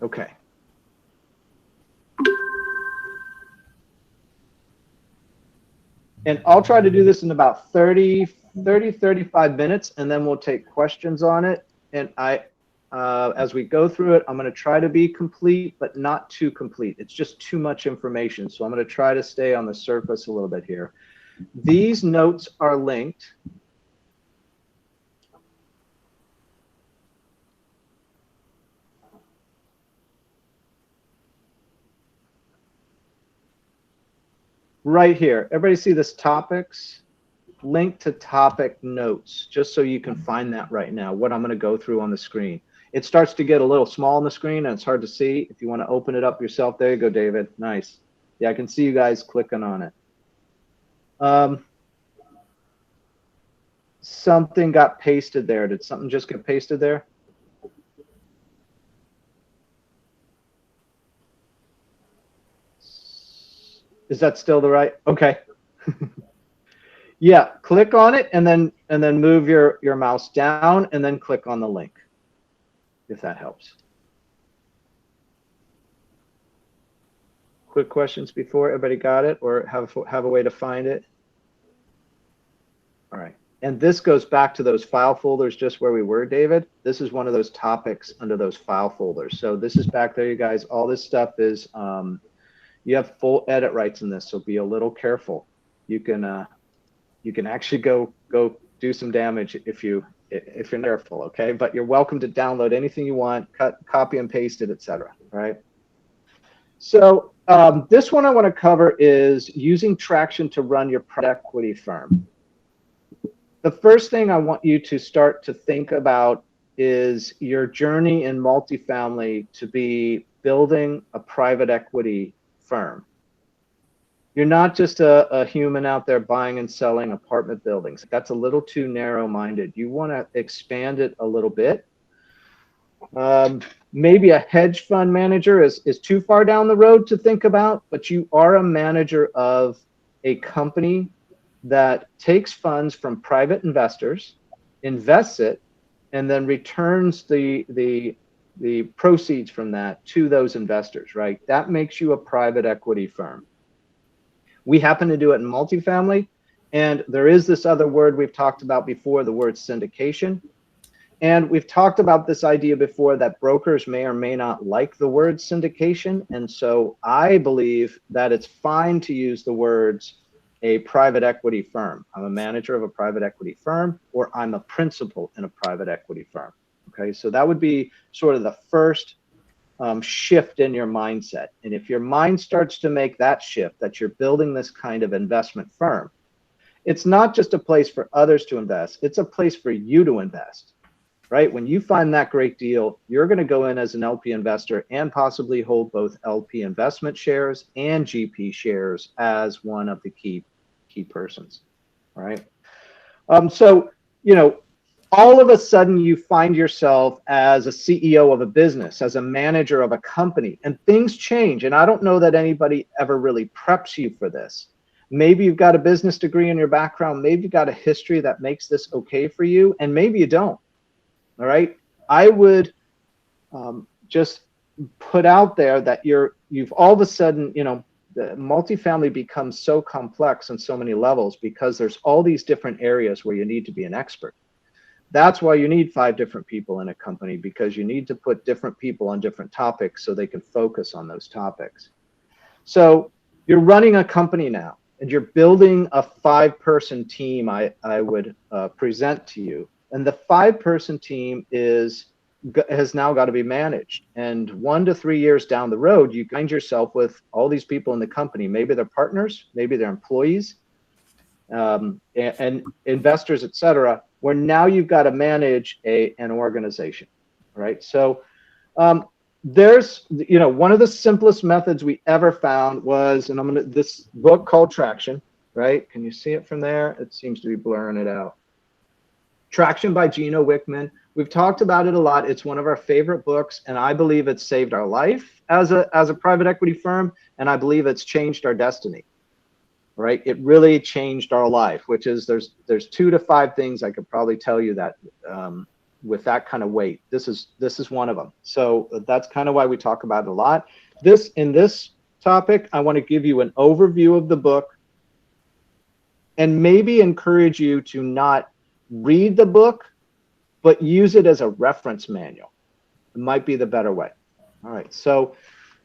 Okay. And I'll try to do this in about 35 minutes, and then we'll take questions on it. And as we go through it, I'm going to try to be complete, but not too complete. It's just too much information. So I'm going to try to stay on the surface a little bit here. These notes are linked. Right here. Everybody see this topics? Link to topic notes, just so you can find that right now, what I'm going to go through on the screen. It starts to get a little small on the screen and it's hard to see. If you want to open it up yourself, there you go, David. Nice. Yeah, I can see you guys clicking on it. Something got pasted there. Did something just get pasted there? Is that still the right? Okay. Yeah, click on it and then move your mouse down and then click on the link, if that helps. Quick questions before everybody got it, or have a way to find it? All right. And this goes back to those file folders just where we were, David. This is one of those topics under those file folders. So this is back there, you guys. All this stuff is, you have full edit rights in this, so be a little careful. You can actually go do some damage if you're careful, okay? But you're welcome to download anything you want, copy and paste it, etc. Right? So this one I want to cover is using traction to run your private equity firm. The first thing I want you to start to think about is your journey in multifamily to be building a private equity firm. You're not just a human out there buying and selling apartment buildings. That's a little too narrow-minded. You want to expand it a little bit. Maybe a hedge fund manager is too far down the road to think about, but you are a manager of a company that takes funds from private investors, invests it, and then returns the proceeds from that to those investors, right? That makes you a private equity firm. We happen to do it in multifamily, and there is this other word we've talked about before, the word syndication. And we've talked about this idea before that brokers may or may not like the word syndication. And so I believe that it's fine to use the words a private equity firm. I'm a manager of a private equity firm, or I'm a principal in a private equity firm. Okay, so that would be sort of the first shift in your mindset. And if your mind starts to make that shift, that you're building this kind of investment firm, it's not just a place for others to invest, it's a place for you to invest, right? When you find that great deal, you're going to go in as an LP investor and possibly hold both LP investment shares and GP shares as one of the key persons, right? So, you know, all of a sudden you find yourself as a CEO of a business, as a manager of a company, and things change. And I don't know that anybody ever really preps you for this. Maybe you've got a business degree in your background. Maybe you've got a history that makes this okay for you, and maybe you don't. All right. I would just put out there that you've all of a sudden, you know, the multifamily becomes so complex on so many levels because there's all these different areas where you need to be an expert. That's why you need 5 different people in a company, because you need to put different people on different topics so they can focus on those topics. So you're running a company now, and you're building a 5-person team I would present to you. And the 5-person team has now got to be managed. And 1 to 3 years down the road, you find yourself with all these people in the company. Maybe they're partners, maybe they're employees, and investors, et cetera, where now you've got to manage an organization, right? So there's, you know, one of the simplest methods we ever found was, and this book called Traction, right? Can you see it from there? It seems to be blurring it out. Traction by Gino Wickman. We've talked about it a lot. It's one of our favorite books, and I believe it's saved our life as a private equity firm, and I believe it's changed our destiny. Right? It really changed our life, which is there's 2 to 5 things I could probably tell you that with that kind of weight. This is one of them. So that's kind of why we talk about it a lot. In this topic, I want to give you an overview of the book and maybe encourage you to not read the book, but use it as a reference manual. It might be the better way. All right. So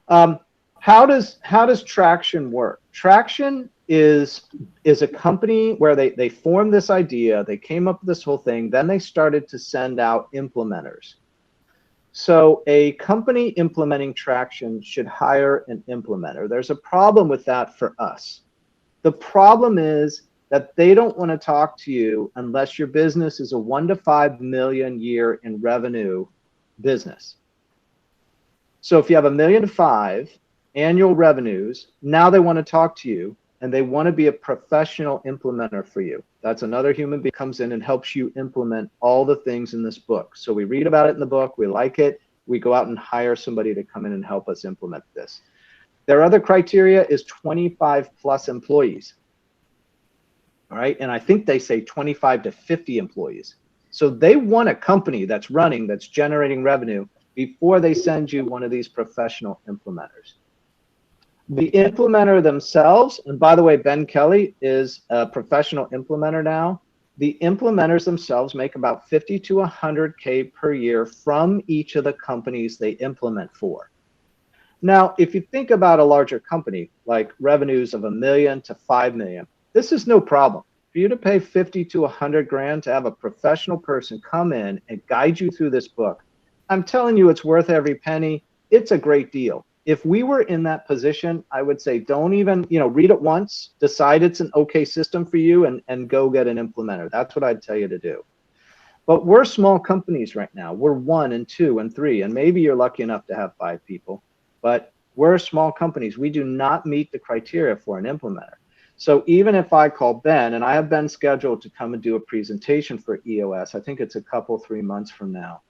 how does Traction work? Traction is a company where they formed this idea, they came up with this whole thing, then they started to send out implementers. So a company implementing Traction should hire an implementer. There's a problem with that for us. The problem is that they don't want to talk to you unless your business is a 1 to 5 million year in revenue business. So if you have $1 million to 5 million annual revenues, now they want to talk to you and they want to be a professional implementer for you. That's another human being comes in and helps you implement all the things in this book. So we read about it in the book, we like it, we go out and hire somebody to come in and help us implement this. Their other criteria is 25 plus employees. All right, and I think they say 25 to 50 employees. So they want a company that's running, that's generating revenue before they send you one of these professional implementers. The implementer themselves, and by the way, Ben Kelly is a professional implementer now. The implementers themselves make about 50 to 100K per year from each of the companies they implement for. Now, if you think about a larger company, like revenues of $1 million to 5 million, this is no problem. For you to pay 50 to 100 grand to have a professional person come in and guide you through this book, I'm telling you, it's worth every penny. It's a great deal. If we were in that position, I would say don't even, read it once, decide it's an okay system for you, and go get an implementer. That's what I'd tell you to do. But we're small companies right now. We're 1 and 2 and 3, and maybe you're lucky enough to have 5 people, but we're small companies. We do not meet the criteria for an implementer. So even if I call Ben, and I have Ben scheduled to come and do a presentation for EOS, I think it's a couple, 3 months from now,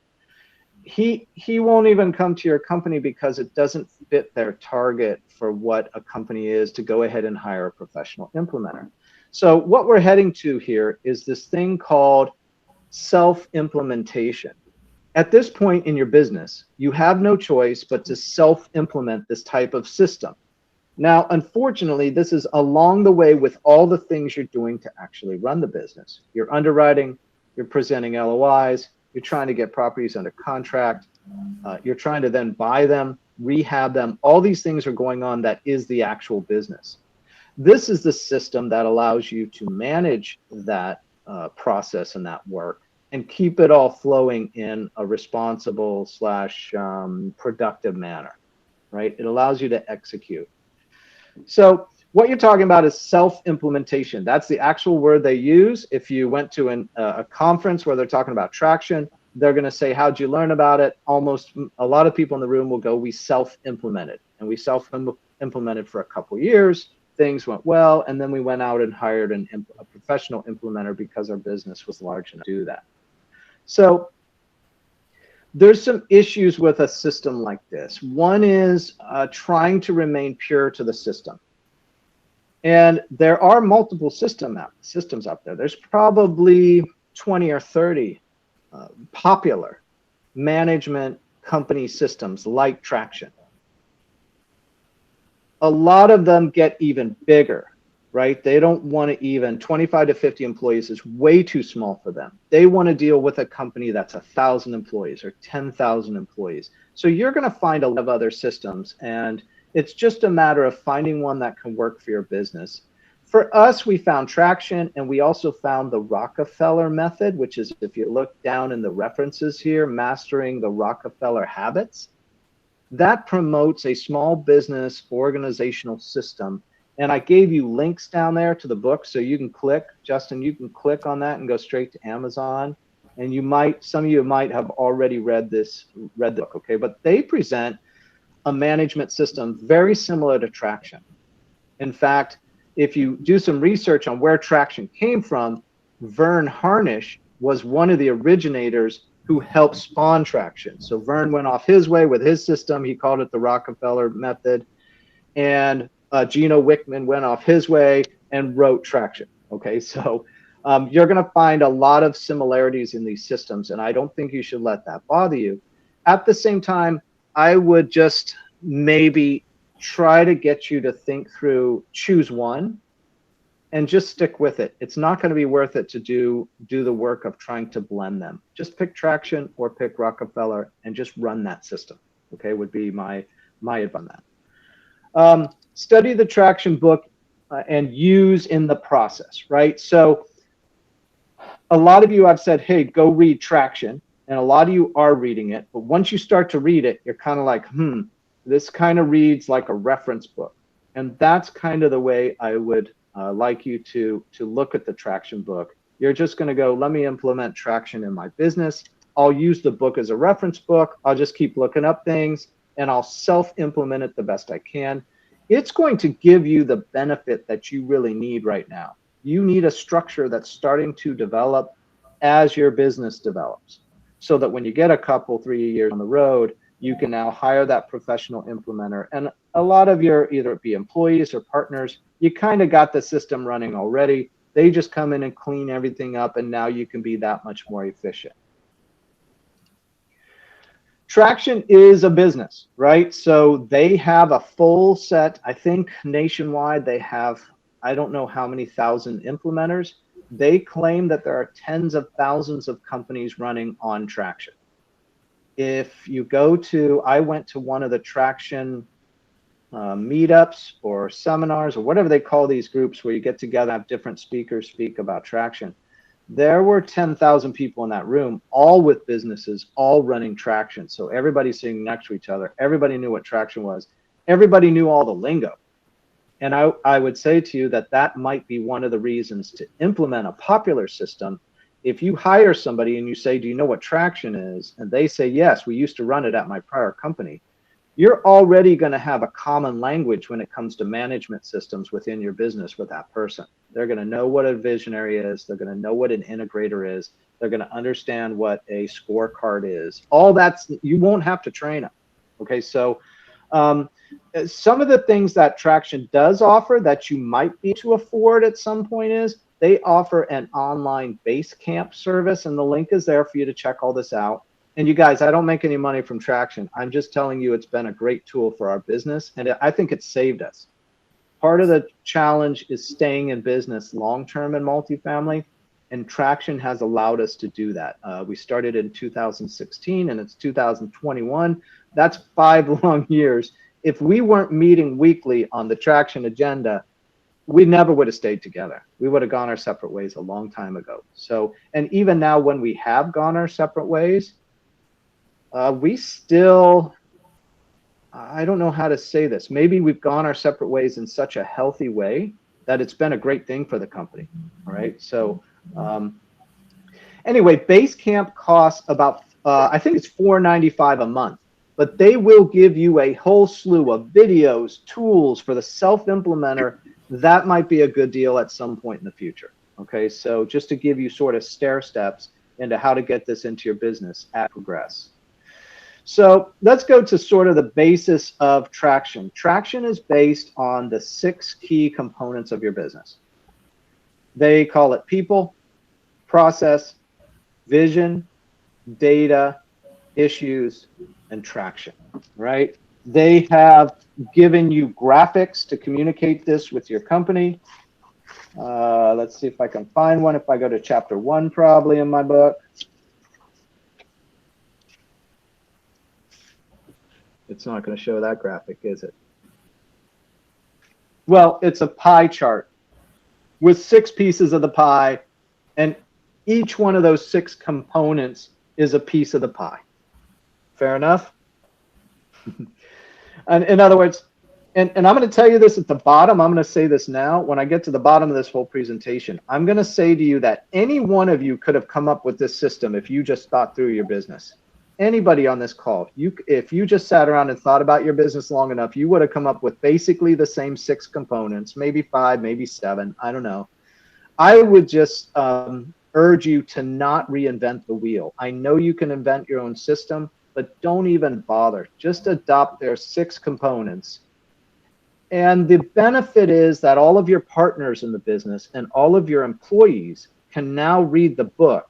he won't even come to your company because it doesn't fit their target for what a company is to go ahead and hire a professional implementer. So what we're heading to here is this thing called self-implementation. At this point in your business, you have no choice but to self-implement this type of system. Now, unfortunately, this is along the way with all the things you're doing to actually run the business. You're underwriting, you're presenting LOIs, you're trying to get properties under contract, you're trying to then buy them, rehab them. All these things are going on. That is the actual business. This is the system that allows you to manage that process and that work and keep it all flowing in a responsible / productive manner, right? It allows you to execute. So what you're talking about is self-implementation. That's the actual word they use. If you went to a conference where they're talking about Traction, they're going to say, how'd you learn about it? Almost a lot of people in the room will go, we self-implemented. And we self-implemented for a couple years. Things went well. And then we went out and hired a professional implementer because our business was large enough to do that. So there's some issues with a system like this. One is trying to remain pure to the system. And there are multiple systems out there. There's probably 20 or 30 popular management company systems like Traction. A lot of them get even bigger, right? They don't want to even, 25 to 50 employees is way too small for them. They want to deal with a company that's 1,000 employees or 10,000 employees. So you're going to find a lot of other systems, and it's just a matter of finding one that can work for your business. For us, we found Traction, and we also found the Rockefeller method, which is, if you look down in the references here, mastering the Rockefeller habits. That promotes a small business organizational system. And I gave you links down there to the book, so you can click, Justin, you can click on that and go straight to Amazon. And some of you might have already read the book, okay? But they present a management system very similar to Traction. In fact, if you do some research on where Traction came from, Vern Harnish was one of the originators who helped spawn Traction. So Vern went off his way with his system. He called it the Rockefeller method. And Gino Wickman went off his way and wrote Traction. Okay, so You're going to find a lot of similarities in these systems, and I don't think you should let that bother you. At the same time, I would just maybe try to get you to think through, choose one, and just stick with it. It's not going to be worth it to do the work of trying to blend them. Just pick Traction or pick Rockefeller and just run that system. Okay, would be my advice on that. Study the Traction book and use in the process, right? So a lot of you I've said, hey, go read Traction, and a lot of you are reading it. But once you start to read it, you're kind of like, this kind of reads like a reference book. And that's kind of the way I would like you to look at the Traction book. You're just going to go, let me implement Traction in my business. I'll use the book as a reference book. I'll just keep looking up things, and I'll self-implement it the best I can. It's going to give you the benefit that you really need right now. You need a structure that's starting to develop as your business develops, so that when you get a couple, 3 years on the road, you can now hire that professional implementer. And a lot of your, either it be employees or partners, you kind of got the system running already. They just come in and clean everything up, and now you can be that much more efficient. Traction is a business, right? So they have a full set, I think nationwide, they have, I don't know how many thousand implementers. They claim that there are tens of thousands of companies running on Traction. If you go to, I went to one of the Traction meetups or seminars or whatever they call these groups where you get together and have different speakers speak about Traction. There were 10,000 people in that room, all with businesses, all running Traction. So everybody sitting next to each other. Everybody knew what Traction was. Everybody knew all the lingo. And I would say to you that that might be one of the reasons to implement a popular system. If you hire somebody and you say, do you know what Traction is? And they say, yes, we used to run it at my prior company. You're already going to have a common language when it comes to management systems within your business with that person. They're going to know what a visionary is. They're going to know what an integrator is. They're going to understand what a scorecard is. All that's, you won't have to train them. Okay, so some of the things that Traction does offer that you might be able to afford at some point is they offer an online base camp service, and the link is there for you to check all this out. And you guys, I don't make any money from Traction. I'm just telling you it's been a great tool for our business, and I think it's saved us. Part of the challenge is staying in business long-term in multifamily, and Traction has allowed us to do that. We started in 2016, and it's 2021. That's 5 long years. If we weren't meeting weekly on the Traction agenda, we never would have stayed together. We would have gone our separate ways a long time ago. So, and even now when we have gone our separate ways, we still, I don't know how to say this. Maybe we've gone our separate ways in such a healthy way that it's been a great thing for the company. All right. So anyway, Basecamp costs about, I think it's $4.95 a month, but they will give you a whole slew of videos, tools for the self-implementer. That might be a good deal at some point in the future. Okay. So just to give you sort of stair steps into how to get this into your business at Progress. So let's go to sort of the basis of Traction. Traction is based on the 6 key components of your business. They call it people, process, vision, data, issues, and traction, right? They have given you graphics to communicate this with your company. Let's see if I can find one. If I go to chapter 1, probably in my book. It's not going to show that graphic, is it? Well, it's a pie chart with 6 pieces of the pie, and each one of those 6 components is a piece of the pie. Fair enough? And in other words, and I'm going to tell you this at the bottom. I'm going to say this now. When I get to the bottom of this whole presentation, I'm going to say to you that any one of you could have come up with this system if you just thought through your business. Anybody on this call, if you just sat around and thought about your business long enough, you would have come up with basically the same 6 components, maybe 5, maybe 7. I don't know. I would just urge you to not reinvent the wheel. I know you can invent your own system, but don't even bother. Just adopt their 6 components. And the benefit is that all of your partners in the business and all of your employees can now read the book,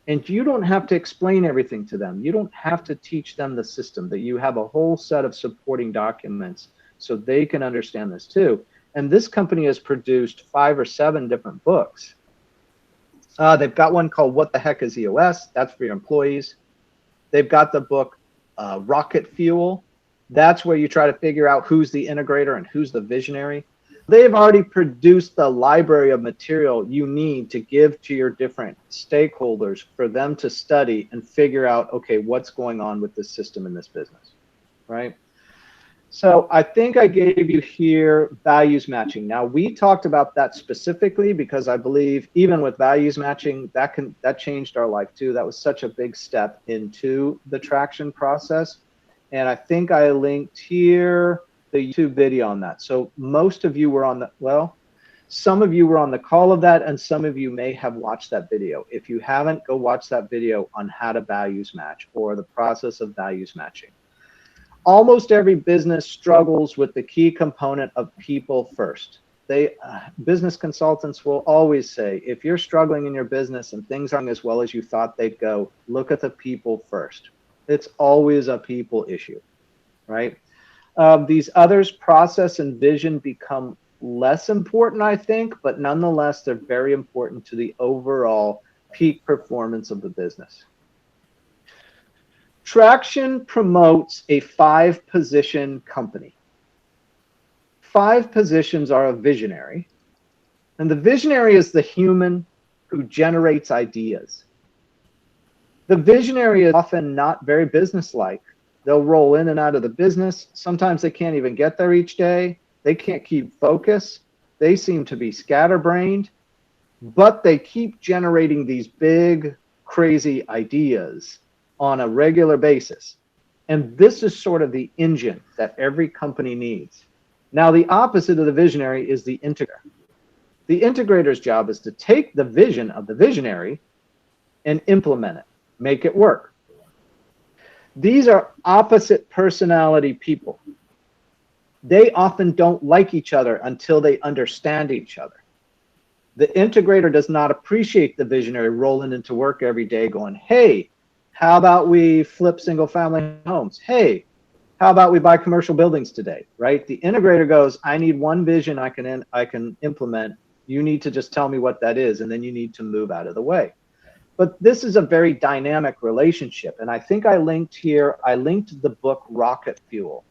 and you don't have to explain everything to them. You don't have to teach them the system, that you have a whole set of supporting documents so they can understand this too. And this company has produced 5 or 7 different books. They've got one called What the Heck is EOS? That's for your employees. They've got the book Rocket Fuel. That's where you try to figure out who's the integrator and who's the visionary. They've already produced the library of material you need to give to your different stakeholders for them to study and figure out, okay, what's going on with this system in this business, right? So I think I gave you here values matching. Now, we talked about that specifically because I believe even with values matching, that changed our life too. That was such a big step into the traction process. And I think I linked here the YouTube video on that. So most of you were on the, well, some of you were on the call of that, and some of you may have watched that video. If you haven't, go watch that video on how to values match or the process of values matching. Almost every business struggles with the key component of people first. Business consultants will always say, if you're struggling in your business and things aren't as well as you thought they'd go, look at the people first. It's always a people issue, right? These others, process and vision, become less important, I think, but nonetheless, they're very important to the overall peak performance of the business. Traction promotes a 5-position company. 5 positions are a visionary, and the visionary is the human who generates ideas. The visionary is often not very businesslike. They'll roll in and out of the business. Sometimes they can't even get there each day. They can't keep focus. They seem to be scatterbrained, but they keep generating these big, crazy ideas on a regular basis. And this is sort of the engine that every company needs. Now, the opposite of the visionary is the integrator. The integrator's job is to take the vision of the visionary and implement it, make it work. These are opposite personality people. They often don't like each other until they understand each other. The integrator does not appreciate the visionary rolling into work every day going, hey, how about we flip single family homes? Hey, how about we buy commercial buildings today, right? The integrator goes, I need one vision I can implement. You need to just tell me what that is, and then you need to move out of the way. But this is a very dynamic relationship. And I think I linked here, I linked the book Rocket Fuel.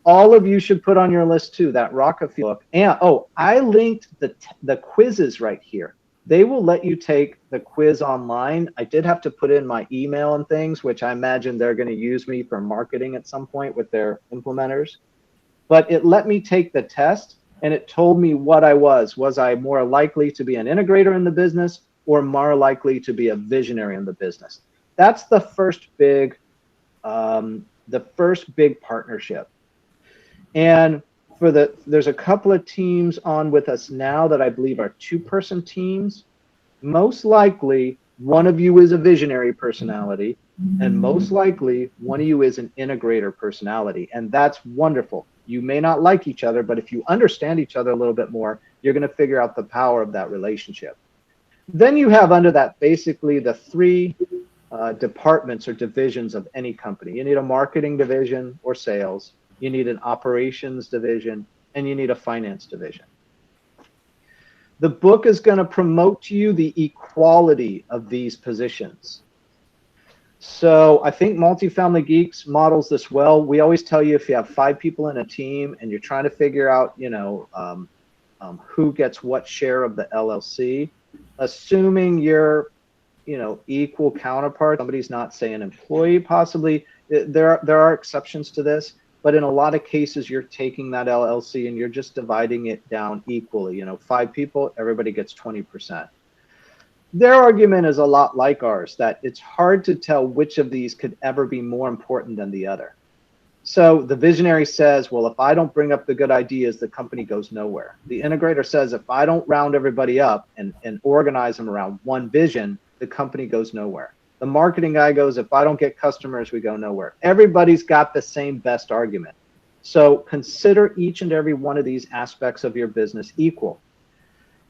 All of you should put on your list too, that Rocket Fuel book. And oh, I linked the quizzes right here. They will let you take the quiz online. I did have to put in my email and things, which I imagine they're going to use me for marketing at some point with their implementers. But it let me take the test, and it told me what I was. Was I more likely to be an integrator in the business or more likely to be a visionary in the business? That's the first big partnership. And there's a couple of teams on with us now that I believe are 2-person teams. Most likely, one of you is a visionary personality, and most likely, one of you is an integrator personality. And that's wonderful. You may not like each other, but if you understand each other a little bit more, you're going to figure out the power of that relationship. Then you have under that basically the 3 departments or divisions of any company. You need a marketing division or sales. You need an operations division, and you need a finance division. The book is going to promote to you the equality of these positions. So I think Multifamily Geeks models this well. We always tell you if you have 5 people in a team and you're trying to figure out, who gets what share of the LLC, assuming you're, equal counterpart, somebody's not, say, an employee, possibly. There are exceptions to this. But in a lot of cases, you're taking that LLC and you're just dividing it down equally. 5 people, everybody gets 20%. Their argument is a lot like ours, that it's hard to tell which of these could ever be more important than the other. So the visionary says, well, if I don't bring up the good ideas, the company goes nowhere. The integrator says, if I don't round everybody up and organize them around one vision, the company goes nowhere. The marketing guy goes, if I don't get customers, we go nowhere. Everybody's got the same best argument. So consider each and every one of these aspects of your business equal.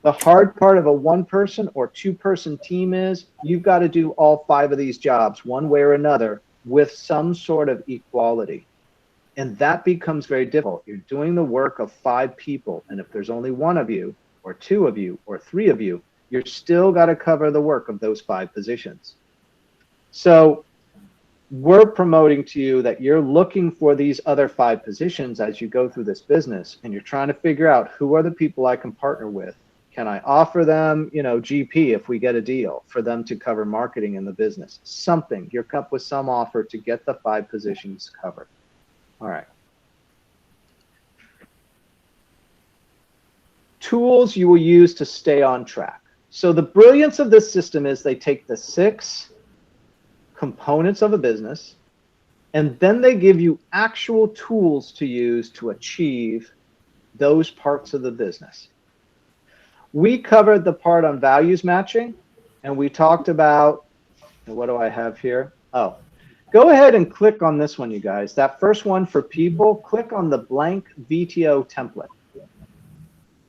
The hard part of a 1-person or 2-person team is you've got to do all 5 of these jobs one way or another with some sort of equality. And that becomes very difficult. You're doing the work of 5 people. And if there's only 1 of you or 2 of you or 3 of you, you're still got to cover the work of those 5 positions. So we're promoting to you that you're looking for these other 5 positions as you go through this business, and you're trying to figure out who are the people I can partner with. Can I offer them, GP if we get a deal for them to cover marketing in the business? Something. You're up with some offer to get the 5 positions covered. All right. Tools you will use to stay on track. So the brilliance of this system is they take the 6 components of a business, and then they give you actual tools to use to achieve those parts of the business. We covered the part on values matching, and we talked about, what do I have here? Oh, go ahead and click on this one, you guys. That first one for people, click on the blank VTO template.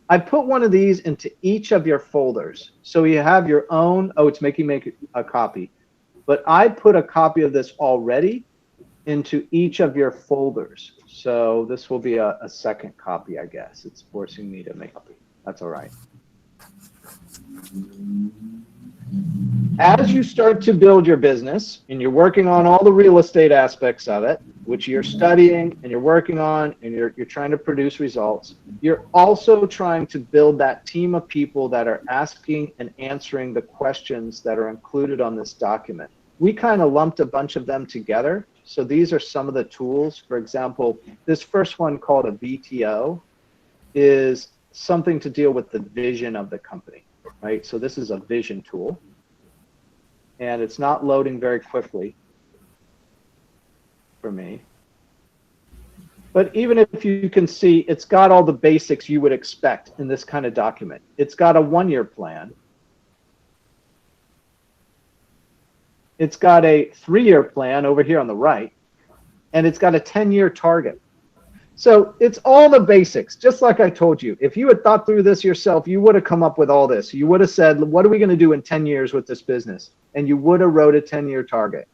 I put one of these into each of your folders. So you have your own, oh, it's making me a copy. But I put a copy of this already into each of your folders. So this will be a second copy, I guess. It's forcing me to make a copy. That's all right. As you start to build your business and you're working on all the real estate aspects of it, which you're studying and you're working on and you're trying to produce results, you're also trying to build that team of people that are asking and answering the questions that are included on this document. We kind of lumped a bunch of them together. So these are some of the tools. For example, this first one called a VTO is something to deal with the vision of the company, right? So this is a vision tool, and it's not loading very quickly for me. But even if you can see, it's got all the basics you would expect in this kind of document. It's got a 1-year plan. It's got a 3-year plan over here on the right, and it's got a 10-year target. So it's all the basics, just like I told you. If you had thought through this yourself, you would have come up with all this. You would have said, what are we going to do in 10 years with this business? And you would have wrote a 10-year target.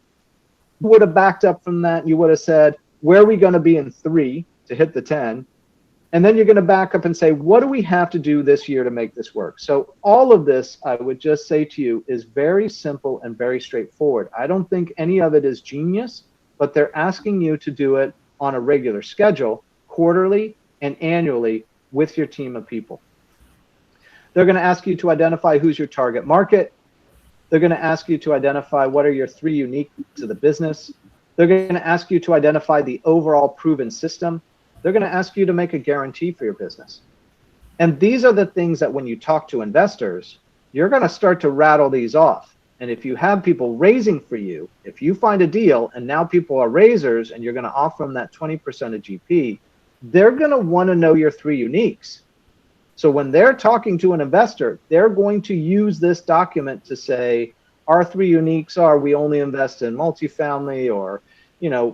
You would have backed up from that. You would have said, where are we going to be in 3 to hit the 10? And then you're going to back up and say, what do we have to do this year to make this work? So all of this, I would just say to you, is very simple and very straightforward. I don't think any of it is genius, but they're asking you to do it on a regular schedule, quarterly and annually with your team of people. They're going to ask you to identify who's your target market. They're going to ask you to identify what are your 3 unique to the business. They're going to ask you to identify the overall proven system. They're going to ask you to make a guarantee for your business. And these are the things that when you talk to investors, you're going to start to rattle these off. And if you have people raising for you, if you find a deal and now people are raisers and you're going to offer them that 20% of GP, they're going to want to know your 3 uniques. So when they're talking to an investor, they're going to use this document to say, our 3 uniques are we only invest in multifamily, or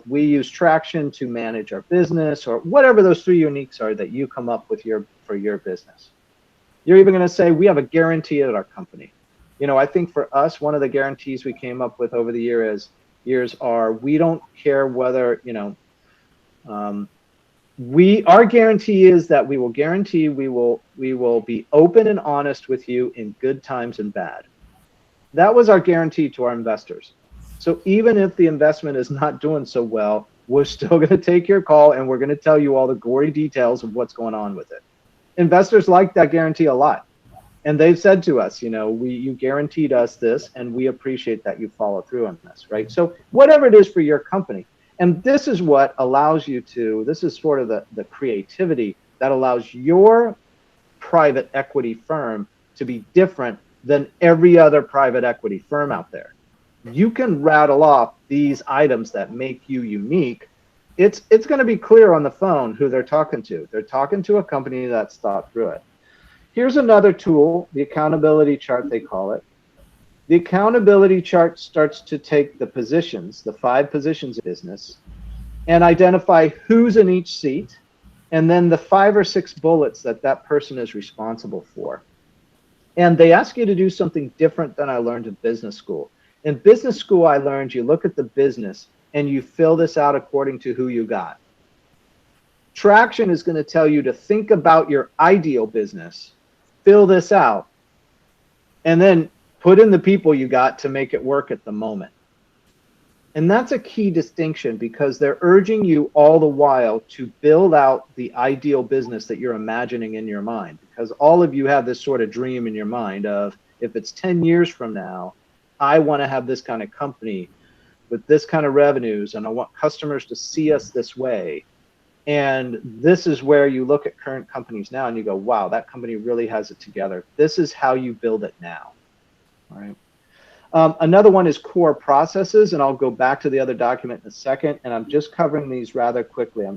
we use traction to manage our business, or whatever those 3 uniques are that you come up with for your business. You're even going to say, we have a guarantee at our company. I think for us, one of the guarantees we came up with over the years are we don't care whether, our guarantee is that we will guarantee we will be open and honest with you in good times and bad. That was our guarantee to our investors. So even if the investment is not doing so well, we're still going to take your call and we're going to tell you all the gory details of what's going on with it. Investors like that guarantee a lot. And they've said to us, you guaranteed us this, and we appreciate that you follow through on this, right? So whatever it is for your company. And this is what allows you to, this is sort of the creativity that allows your private equity firm to be different than every other private equity firm out there. You can rattle off these items that make you unique. It's going to be clear on the phone who they're talking to. They're talking to a company that's thought through it. Here's another tool, the accountability chart, they call it. The accountability chart starts to take the positions, the 5 positions of business, and identify who's in each seat, and then the 5 or 6 bullets that person is responsible for. And they ask you to do something different than I learned in business school. In business school, I learned you look at the business and you fill this out according to who you got. Traction is going to tell you to think about your ideal business, fill this out, and then put in the people you got to make it work at the moment. And that's a key distinction, because they're urging you all the while to build out the ideal business that you're imagining in your mind, because all of you have this sort of dream in your mind of, if it's 10 years from now, I want to have this kind of company with this kind of revenues, and I want customers to see us this way. And this is where you look at current companies now and you go, wow, that company really has it together. This is how you build it now. All right. Another one is core processes, and I'll go back to the other document in a second, and I'm just covering these rather quickly.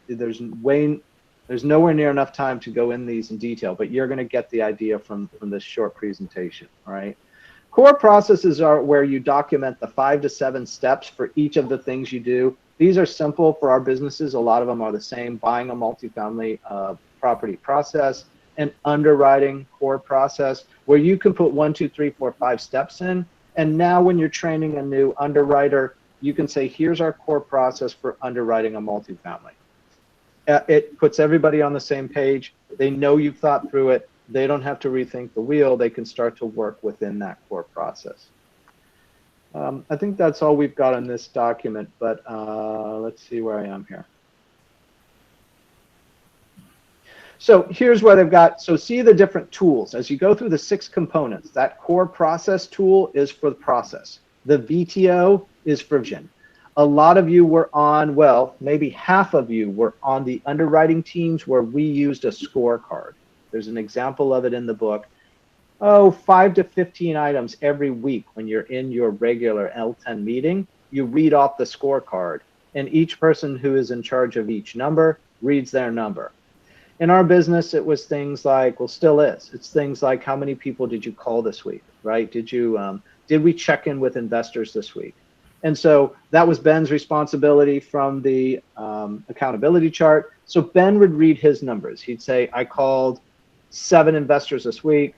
There's nowhere near enough time to go in these in detail, but you're going to get the idea from this short presentation. All right. Core processes are where you document the 5 to 7 steps for each of the things you do. These are simple for our businesses. A lot of them are the same: buying a multifamily property process, an underwriting core process, where you can put 1, 2, 3, 4, 5 steps in. And now when you're training a new underwriter, you can say, here's our core process for underwriting a multifamily. It puts everybody on the same page. They know you've thought through it. They don't have to rethink the wheel. They can start to work within that core process. I think that's all we've got on this document, but let's see where I am here. So here's what I've got. So see the different tools. As you go through the 6 components, that core process tool is for the process. The VTO is for vision. A lot of you were on, well, maybe half of you were on the underwriting teams where we used a scorecard. There's an example of it in the book. 5 to 15 items every week when you're in your regular L10 meeting, you read off the scorecard, and each person who is in charge of each number reads their number. In our business, it was things like, well, still is. It's things like, how many people did you call this week, right? Did we check in with investors this week? And so that was Ben's responsibility from the accountability chart. So Ben would read his numbers. He'd say, I called 7 investors this week.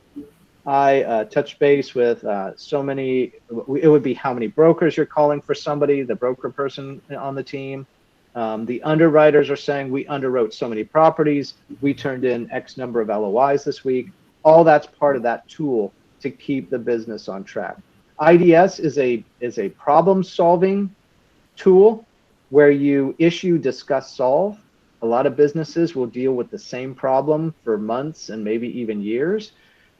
I touched base with so many. It would be how many brokers you're calling for somebody, the broker person on the team. The underwriters are saying, we underwrote so many properties. We turned in X number of LOIs this week. All that's part of that tool to keep the business on track. IDS is a problem solving tool where you issue, discuss, solve. A lot of businesses will deal with the same problem for months and maybe even years.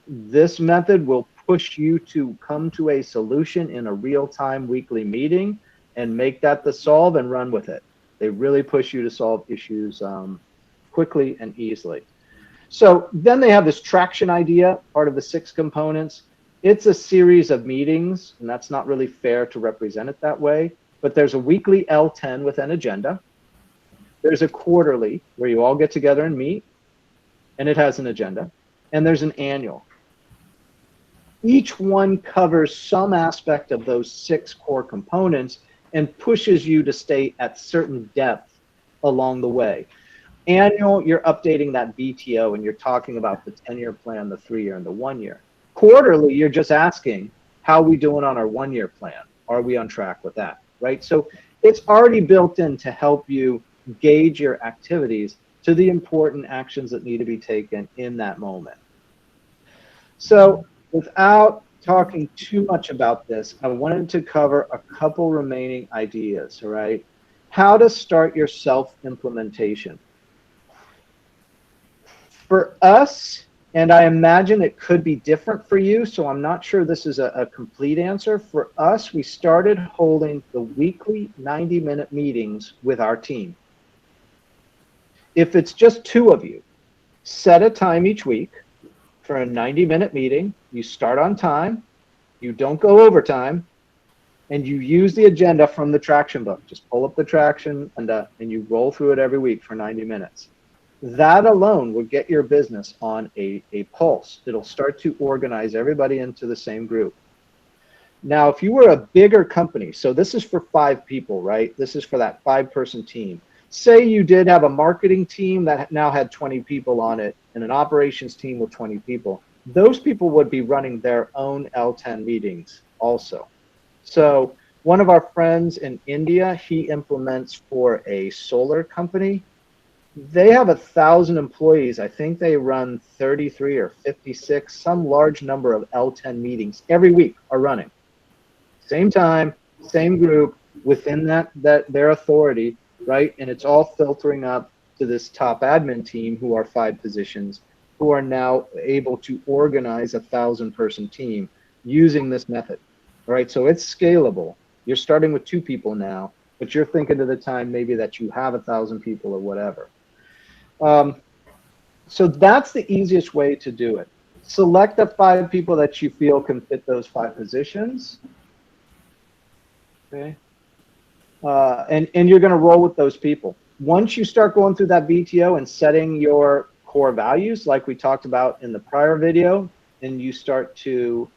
This method will push you to come to a solution in a real-time weekly meeting and make that the solve and run with it. They really push you to solve issues quickly and easily. So then they have this traction idea, part of the 6 components. It's a series of meetings, and that's not really fair to represent it that way, but there's a weekly L10 with an agenda. There's a quarterly where you all get together and meet, and it has an agenda. And there's an annual. Each one covers some aspect of those 6 core components and pushes you to stay at certain depth along the way. Annual, you're updating that VTO and you're talking about the 10-year plan, the 3-year, and the 1-year. Quarterly, you're just asking, how are we doing on our 1-year plan? Are we on track with that, right? So it's already built in to help you gauge your activities to the important actions that need to be taken in that moment. So without talking too much about this, I wanted to cover a couple remaining ideas, all right? How to start your self-implementation. For us, and I imagine it could be different for you, so I'm not sure this is a complete answer. For us, we started holding the weekly 90-minute meetings with our team. If it's just 2 of you, set a time each week for a 90-minute meeting. You start on time, you don't go overtime, and you use the agenda from the traction book. Just pull up the traction and you roll through it every week for 90 minutes. That alone will get your business on a pulse. It'll start to organize everybody into the same group. Now, if you were a bigger company, so this is for 5 people, right? This is for that 5-person team. Say you did have a marketing team that now had 20 people on it and an operations team with 20 people. those people would be running their own L10 meetings also. So one of our friends in India, he implements for a solar company. They have 1,000 employees. I think they run 33 or 56, some large number of L10 meetings every week are running. Same time, same group within that their authority, right? And it's all filtering up to this top admin team, who are 5 positions, who are now able to organize 1,000-person team using this method, right? So it's scalable. You're starting with 2 people now, but you're thinking of the time maybe that you have 1,000 people or whatever. So that's the easiest way to do it. Select the 5 people that you feel can fit those 5 positions. Okay. And you're going to roll with those people. Once you start going through that BTO and setting your core values, like we talked about in the prior video, and you start to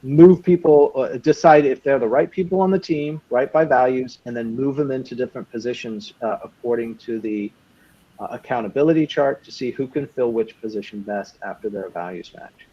move people, decide if they're the right people on the team, right by values, and then move them into different positions according to the accountability chart to see who can fill which position best after their values match.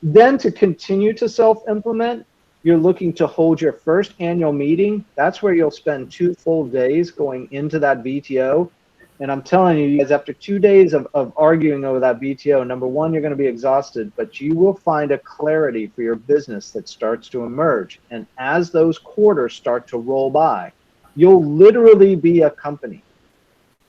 Then to continue to self-implement, you're looking to hold your first annual meeting. That's where you'll spend 2 full days going into that BTO. And I'm telling you guys, after 2 days of arguing over that BTO, number one, you're going to be exhausted, but you will find a clarity for your business that starts to emerge. And as those quarters start to roll by, you'll literally be a company,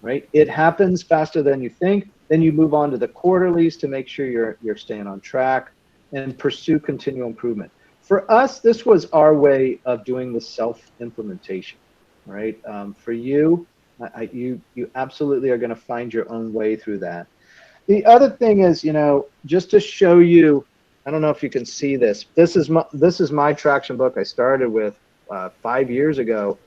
right? It happens faster than you think. Then you move on to the quarterlies to make sure you're staying on track and pursue continual improvement. For us, this was our way of doing the self-implementation, right? For you, you absolutely are going to find your own way through that. The other thing is, you know, just to show you, I don't know if you can see this. This is my traction book I started with 5 years ago.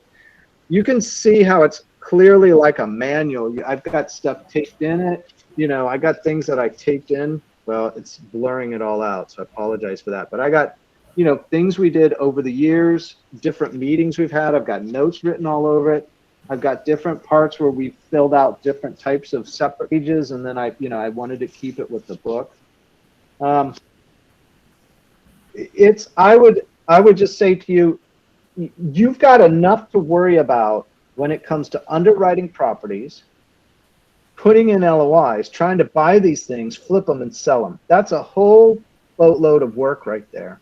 You can see how it's clearly like a manual. I've got stuff taped in it. You know, I got things that I taped in. Well, it's blurring it all out, so I apologize for that. But I got, you know, things we did over the years, different meetings we've had. I've got notes written all over it. I've got different parts where we filled out different types of separate pages, and then I wanted to keep it with the book. I would just say to you, you've got enough to worry about when it comes to underwriting properties, putting in LOIs, trying to buy these things, flip them, and sell them. That's a whole boatload of work right there.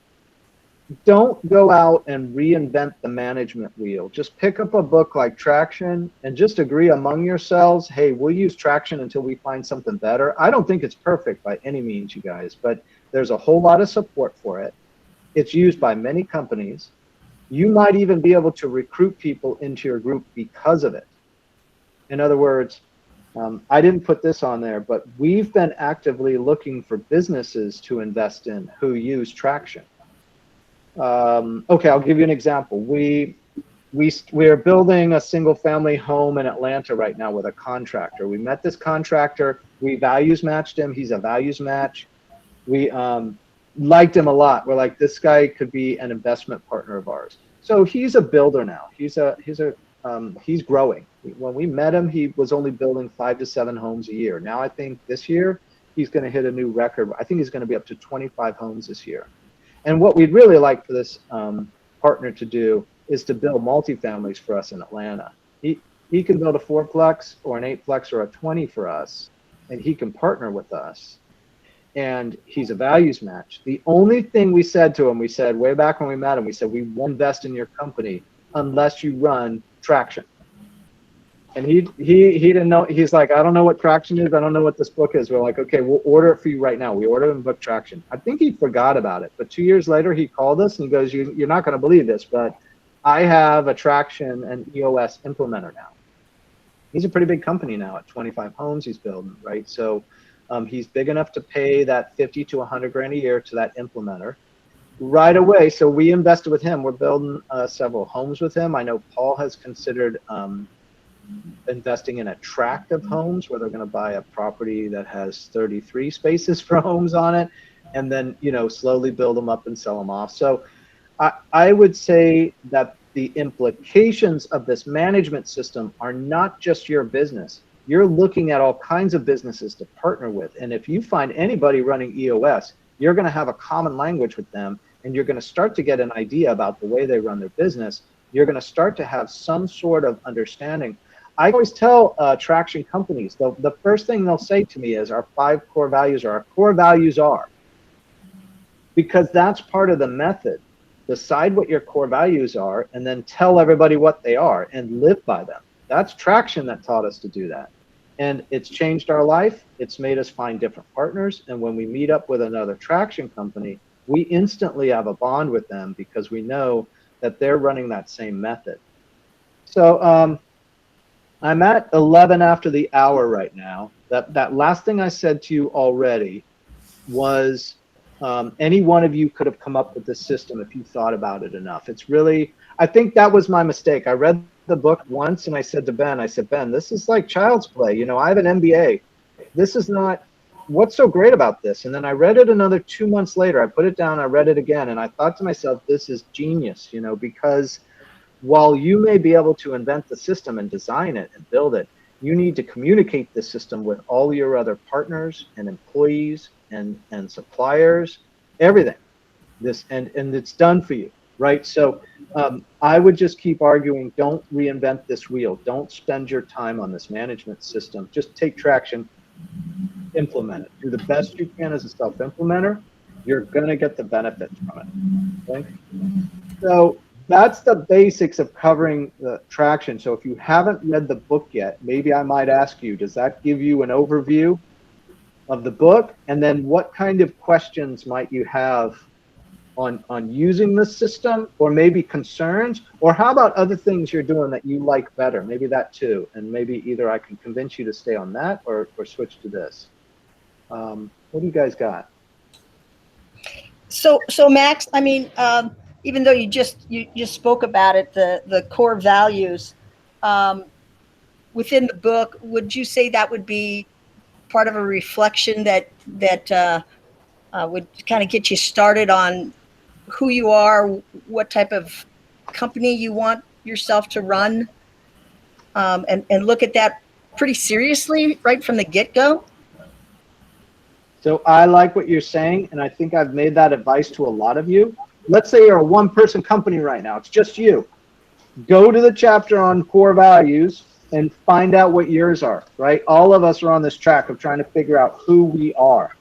Don't go out and reinvent the management wheel. Just pick up a book like Traction and just agree among yourselves, hey, we'll use Traction until we find something better. I don't think it's perfect by any means, you guys, but there's a whole lot of support for it. It's used by many companies. You might even be able to recruit people into your group because of it. In other words, I didn't put this on there, but we've been actively looking for businesses to invest in who use Traction. Okay, I'll give you an example. We're building a single-family home in Atlanta right now with a contractor. We met this contractor. We values matched him. He's a values match. We liked him a lot. We're like, this guy could be an investment partner of ours. So he's a builder now. He's growing. When we met him, he was only building 5 to 7 homes a year. Now I think this year he's going to hit a new record. I think he's going to be up to 25 homes this year. And what we'd really like for this partner to do is to build multifamilies for us in Atlanta. He can build a 4-plex or an 8-plex or a 20 for us, and he can partner with us. And he's a values match. The only thing we said to him, we said way back when we met him, we said, we won't invest in your company unless you run Traction. And he didn't know. He's like, I don't know what Traction is. I don't know what this book is. We're like, okay, we'll order it for you right now. We ordered him book Traction. I think he forgot about it. But 2 years later, he called us and he goes, you're not going to believe this, but I have a Traction and EOS implementer now. He's a pretty big company now at 25 homes he's building, right? So he's big enough to pay that 50 to 100 grand a year to that implementer right away. So we invested with him. We're building several homes with him. I know Paul has considered investing in a tract of homes where they're going to buy a property that has 33 spaces for homes on it, and then, you know, slowly build them up and sell them off. So I would say that the implications of this management system are not just your business. you're looking at all kinds of businesses to partner with. And if you find anybody running EOS, you're going to have a common language with them, and you're going to start to get an idea about the way they run their business. You're going to start to have some sort of understanding. I always tell traction companies, the first thing they'll say to me is our 5 core values, or our core values are, because that's part of the method. Decide what your core values are, and then tell everybody what they are and live by them. That's traction that taught us to do that. And it's changed our life. It's made us find different partners. And when we meet up with another traction company, we instantly have a bond with them because we know that they're running that same method. So I'm at 11 after the hour right now. That last thing I said to you already was any one of you could have come up with this system if you thought about it enough. It's really, I think that was my mistake. I read the book once and I said to Ben, Ben, this is like child's play. You know, I have an MBA. This is not, what's so great about this? And then I read it another 2 months later. I put it down, I read it again, and I thought to myself, this is genius, you know, because while you may be able to invent the system and design it and build it, you need to communicate this system with all your other partners and employees and suppliers, everything. And it's done for you, right? So I would just keep arguing, don't reinvent this wheel. Don't spend your time on this management system. Just take traction, implement it. Do the best you can as a self-implementer. You're going to get the benefits from it. Okay? So that's the basics of covering the traction. So if you haven't read the book yet, maybe I might ask you, does that give you an overview of the book? And then what kind of questions might you have on using this system, or maybe concerns, or how about other things you're doing that you like better? Maybe that too. And maybe either I can convince you to stay on that or switch to this. What do you guys got? So Max, I mean, even though you just spoke about it, the core values within the book, would you say that would be part of a reflection that would kind of get you started on who you are, what type of company you want yourself to run, and look at that pretty seriously right from the get-go? So I like what you're saying, and I think I've made that advice to a lot of you. Let's say you're a one-person company right now. It's just you. Go to the chapter on core values and find out what yours are, right? All of us are on this track of trying to figure out who we are.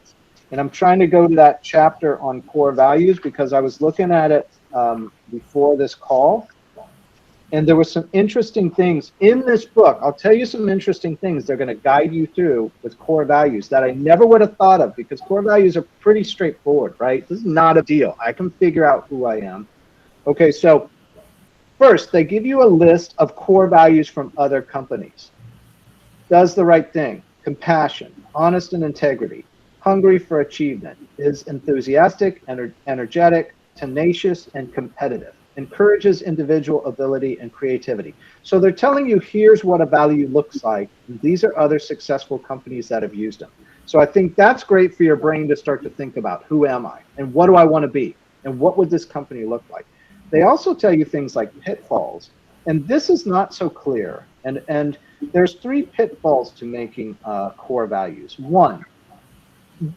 And I'm trying to go to that chapter on core values because I was looking at it before this call. And there were some interesting things in this book. I'll tell you some interesting things they're going to guide you through with core values that I never would have thought of, because core values are pretty straightforward, right? This is not a deal. I can figure out who I am. Okay, so first, they give you a list of core values from other companies. Does the right thing, compassion, honest and integrity, hungry for achievement, is enthusiastic, energetic, tenacious, and competitive, encourages individual ability and creativity. So they're telling you, here's what a value looks like. These are other successful companies that have used them. So I think that's great for your brain to start to think about, who am I and what do I want to be and what would this company look like? They also tell you things like pitfalls, and this is not so clear. And there's 3 pitfalls to making core values. 1,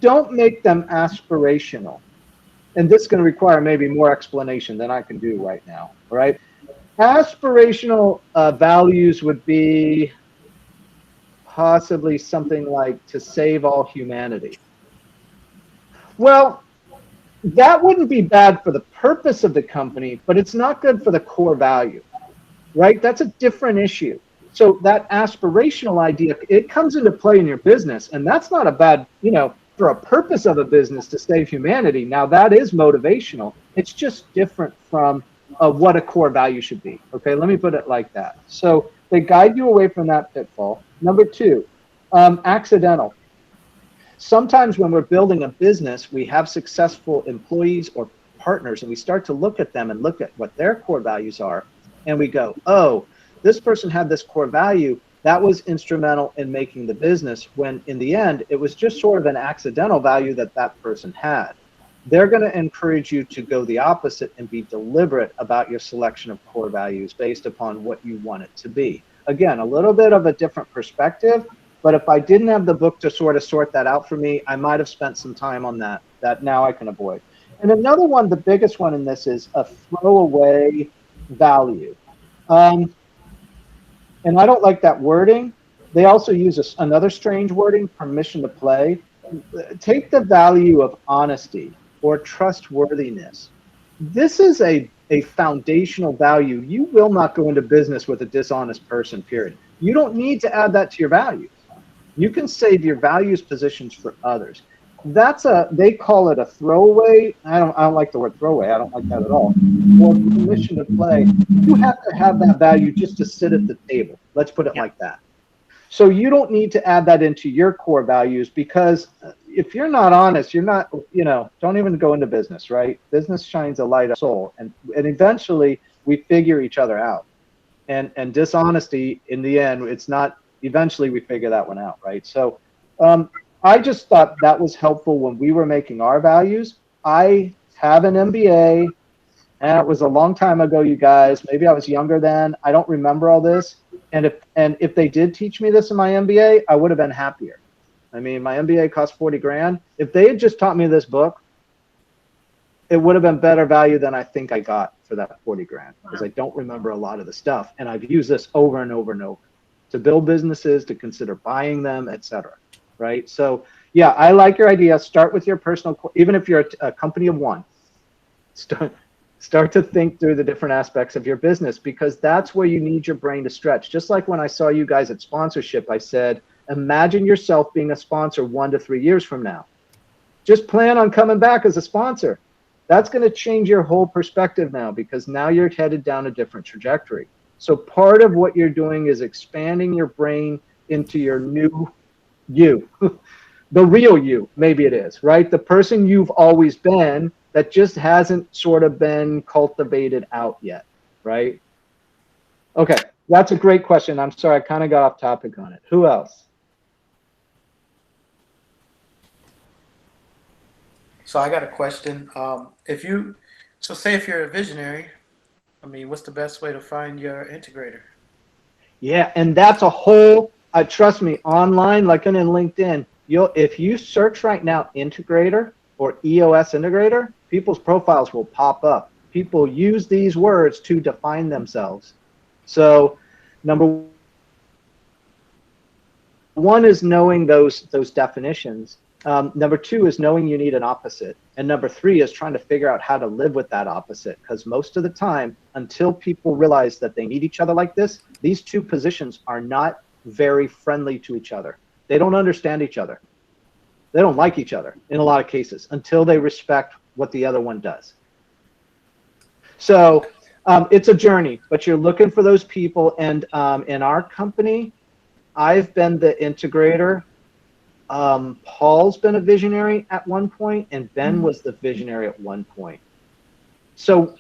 don't make them aspirational. And this is going to require maybe more explanation than I can do right now, right? Aspirational values would be possibly something like to save all humanity. Well, that wouldn't be bad for the purpose of the company, but it's not good for the core value, right? That's a different issue. So that aspirational idea, it comes into play in your business, and that's not a bad, you know, for a purpose of a business to save humanity. Now that is motivational. It's just different from what a core value should be. Okay, let me put it like that. So they guide you away from that pitfall. Number 2, accidental. Sometimes when we're building a business, we have successful employees or partners, and we start to look at them and look at what their core values are, and we go, oh, this person had this core value that was instrumental in making the business, when in the end, it was just sort of an accidental value that that person had. They're going to encourage you to go the opposite and be deliberate about your selection of core values based upon what you want it to be. again, a little bit of a different perspective. But if I didn't have the book to sort of sort that out for me, I might have spent some time on that now I can avoid. And another one, the biggest one in this is a throwaway value. And I don't like that wording. They also use another strange wording, permission to play. Take the value of honesty or trustworthiness. This is a foundational value. You will not go into business with a dishonest person, period. You don't need to add that to your values. You can save your values positions for others. They call it a throwaway. I don't like the word throwaway. I don't like that at all. Or permission to play. You have to have that value just to sit at the table. Let's put it like that. So you don't need to add that into your core values, because if you're not honest, you're not, don't even go into business, right? Business shines a light on soul, and eventually we figure each other out. And dishonesty, in the end, it's not, eventually we figure that one out, right? So I just thought that was helpful when we were making our values. I have an MBA, and it was a long time ago, you guys. Maybe I was younger then. I don't remember all this. And if they did teach me this in my MBA, I would have been happier. I mean, my MBA cost 40 grand. If they had just taught me this book, it would have been better value than I think I got for that 40 grand, because I don't remember a lot of the stuff. And I've used this over and over and over to build businesses, to consider buying them, etc. Right? So yeah, I like your idea. Start with your personal, even if you're a company of one, start to think through the different aspects of your business, because that's where you need your brain to stretch. Just like when I saw you guys at sponsorship, I said, imagine yourself being a sponsor 1 to 3 years from now. Just plan on coming back as a sponsor. That's going to change your whole perspective now, because now you're headed down a different trajectory. So part of what you're doing is expanding your brain into your new you, the real you, maybe it is, right? The person you've always been, that just hasn't sort of been cultivated out yet, right? Okay, that's a great question. I'm sorry, I kind of got off topic on it. Who else? So I got a question. Say if you're a visionary, I mean, what's the best way to find your integrator? Yeah, and that's a whole, trust me, online, like in LinkedIn, if you search right now, integrator or EOS integrator, people's profiles will pop up. People use these words to define themselves. So number one is knowing those definitions. Number two is knowing you need an opposite. And number three is trying to figure out how to live with that opposite. Because most of the time, until people realize that they need each other like this, these two positions are not very friendly to each other. They don't understand each other. They don't like each other in a lot of cases until they respect what the other one does. So it's a journey, but you're looking for those people. And in our company, I've been the integrator. Paul's been a visionary at one point, and Ben was the visionary at one point. So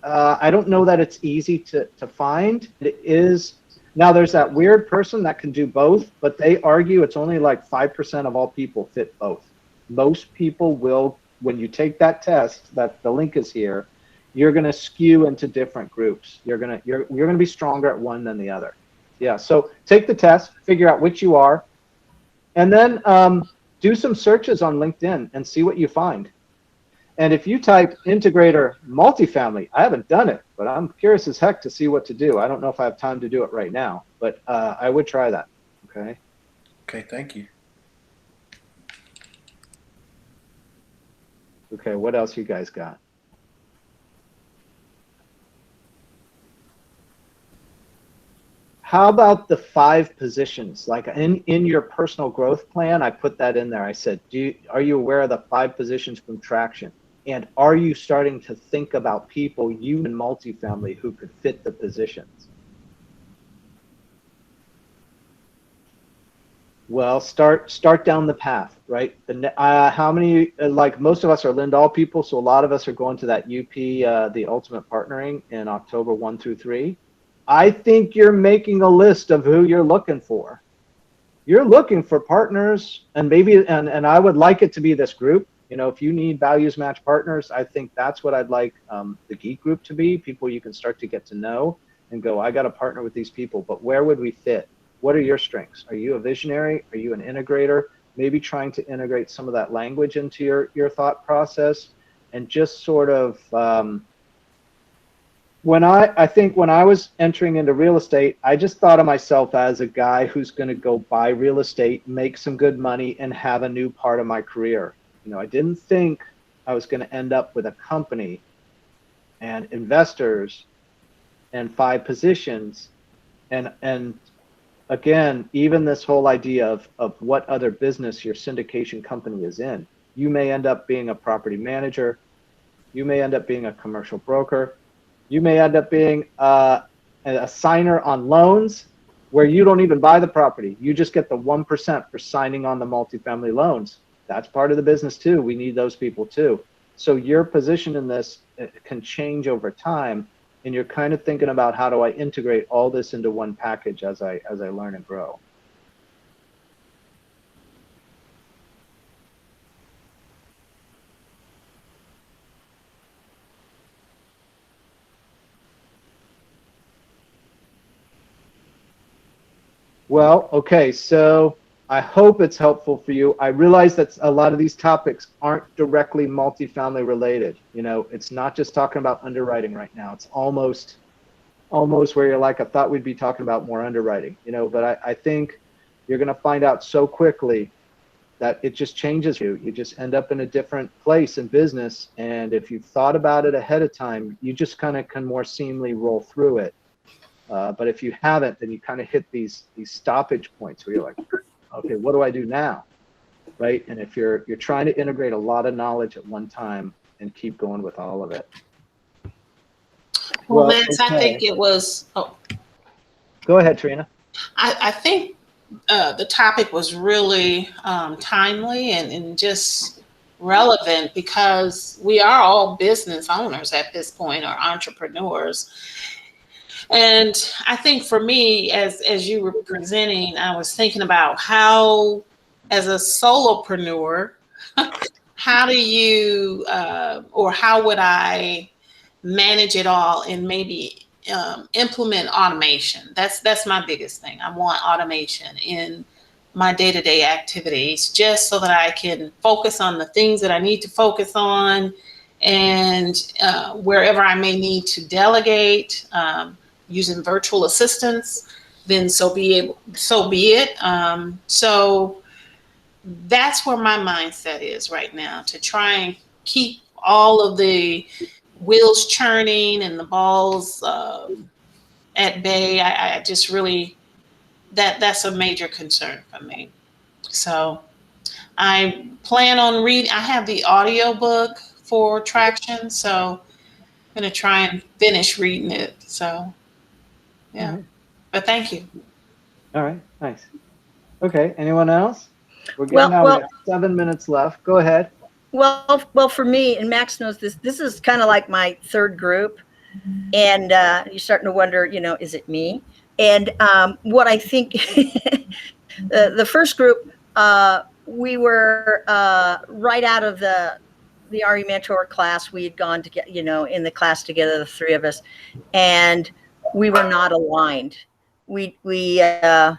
I don't know that it's easy to find. It is. Now there's that weird person that can do both, but they argue it's only like 5% of all people fit both. Most people will, when you take that test, that the link is here, you're going to skew into different groups. You're going to be stronger at one than the other. Yeah. So take the test, figure out which you are, and then do some searches on LinkedIn and see what you find. And if you type integrator multifamily, I haven't done it, but I'm curious as heck to see what to do. I don't know if I have time to do it right now, but I would try that. Okay. Okay, thank you. Okay, what else you guys got? How about the 5 positions? Like in your personal growth plan, I put that in there. I said, are you aware of the 5 positions from Traction? And are you starting to think about people you in multifamily who could fit the positions? Well, start down the path, right? How many, like most of us are Lindahl people, so a lot of us are going to that UP, the Ultimate Partnering in October 1 through 3. I think you're making a list of who you're looking for. You're looking for partners, and maybe, and I would like it to be this group. You know, if you need values match partners, I think that's what I'd like the Geek group to be, people you can start to get to know. and go, I got to partner with these people, but where would we fit? What are your strengths? Are you a visionary? Are you an integrator? Maybe trying to integrate some of that language into your thought process, and just sort of, I think when I was entering into real estate, I just thought of myself as a guy who's going to go buy real estate, make some good money, and have a new part of my career. You know, I didn't think I was going to end up with a company and investors and 5 positions. And again, even this whole idea of what other business your syndication company is in. You may end up being a property manager. You may end up being a commercial broker. You may end up being a signer on loans where you don't even buy the property. You just get the 1% for signing on the multifamily loans. That's part of the business too. We need those people too. So your position in this can change over time, and you're kind of thinking about, how do I integrate all this into one package as I learn and grow. Well, okay, so I hope it's helpful for you. I realize that a lot of these topics aren't directly multifamily related. You know, it's not just talking about underwriting right now. It's almost where you're like, I thought we'd be talking about more underwriting, you know, but I think you're going to find out so quickly that it just changes you. You just end up in a different place in business. And if you've thought about it ahead of time, you just kind of can more seamlessly roll through it. But if you haven't, then you kind of hit these stoppage points where you're like, okay, what do I do now? Right? And if you're trying to integrate a lot of knowledge at one time and keep going with all of it. Well, Lance, okay. I think it was. Oh, go ahead, Terrina. I think the topic was really timely and just relevant, because we are all business owners at this point, or entrepreneurs. And I think for me, as you were presenting, I was thinking about how, as a solopreneur, how do you, or how would I manage it all and maybe implement automation? That's my biggest thing. I want automation in my day-to-day activities, just so that I can focus on the things that I need to focus on, and wherever I may need to delegate, using virtual assistants, then so be it. So that's where my mindset is right now, to try and keep all of the wheels churning and the balls at bay. I just really, that's a major concern for me. So I plan on reading. I have the audio book for Traction, so I'm going to try and finish reading it. So yeah, but thank you. All right, nice. Okay, anyone else? We're getting we have 7 minutes left. Go ahead. Well, for me, and Max knows this, this is kind of like my third group, and you're starting to wonder, you know, is it me? And what I think, the first group, we were right out of the RE mentor class. We had gone to get, you know, in the class together, the 3 of us, and we were not aligned. We not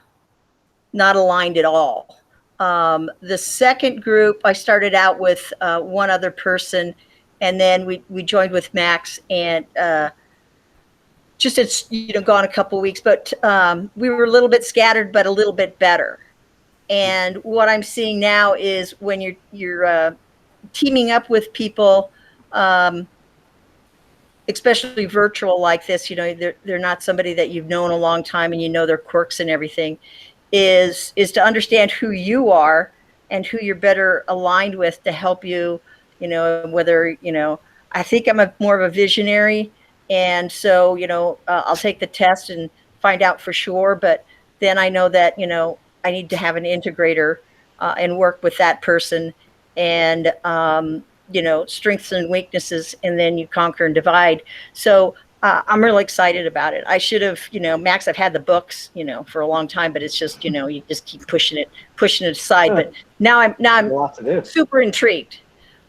aligned at all. The second group, I started out with one other person, and then we joined with Max, and just it's, you know, gone a couple weeks, but we were a little bit scattered, but a little bit better. And what I'm seeing now is when you're teaming up with people, especially virtual like this, you know, they're not somebody that you've known a long time and you know their quirks and everything, is to understand who you are and who you're better aligned with to help you, you know, whether, you know, I think I'm more of a visionary. And so, you know, I'll take the test and find out for sure. But then I know that, you know, I need to have an integrator and work with that person, and, you know, strengths and weaknesses, and then you conquer and divide. So I'm really excited about it. I should have, you know, Max, I've had the books, you know, for a long time, but it's just, you know, you just keep pushing it aside. But now I'm super intrigued.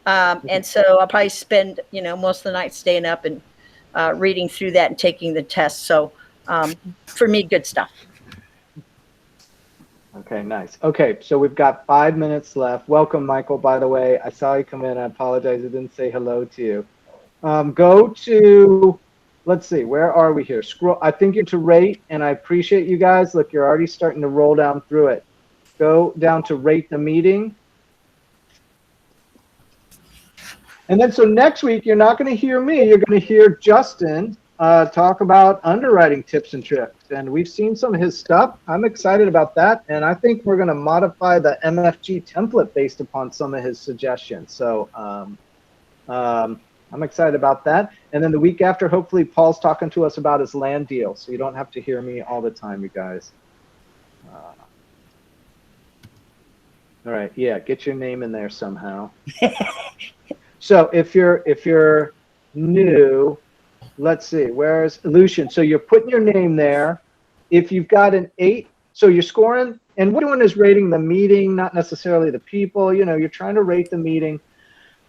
And so I'll probably spend, you know, most of the night staying up and reading through that and taking the test. So For me, good stuff. Okay, nice. Okay, so we've got 5 minutes left. Welcome, Michael, by the way. I saw you come in. I apologize. I didn't say hello to you. Go to, let's see, where are we here? Scroll. I think you're to rate, and I appreciate you guys. Look, you're already starting to roll down through it. Go down to rate the meeting. And then so next week, you're not going to hear me. You're going to hear Justin talk about underwriting tips and tricks. And we've seen some of his stuff. I'm excited about that. And I think we're going to modify the MFG template based upon some of his suggestions. So I'm excited about that. And then the week after, hopefully, Paul's talking to us about his land deal. So you don't have to hear me all the time, you guys. All right. Yeah, get your name in there somehow. So if you're new, let's see, where's Lucian? So you're putting your name there. If you've got an 8, so you're scoring, and what we're doing is rating the meeting, not necessarily the people. You know, you're trying to rate the meeting.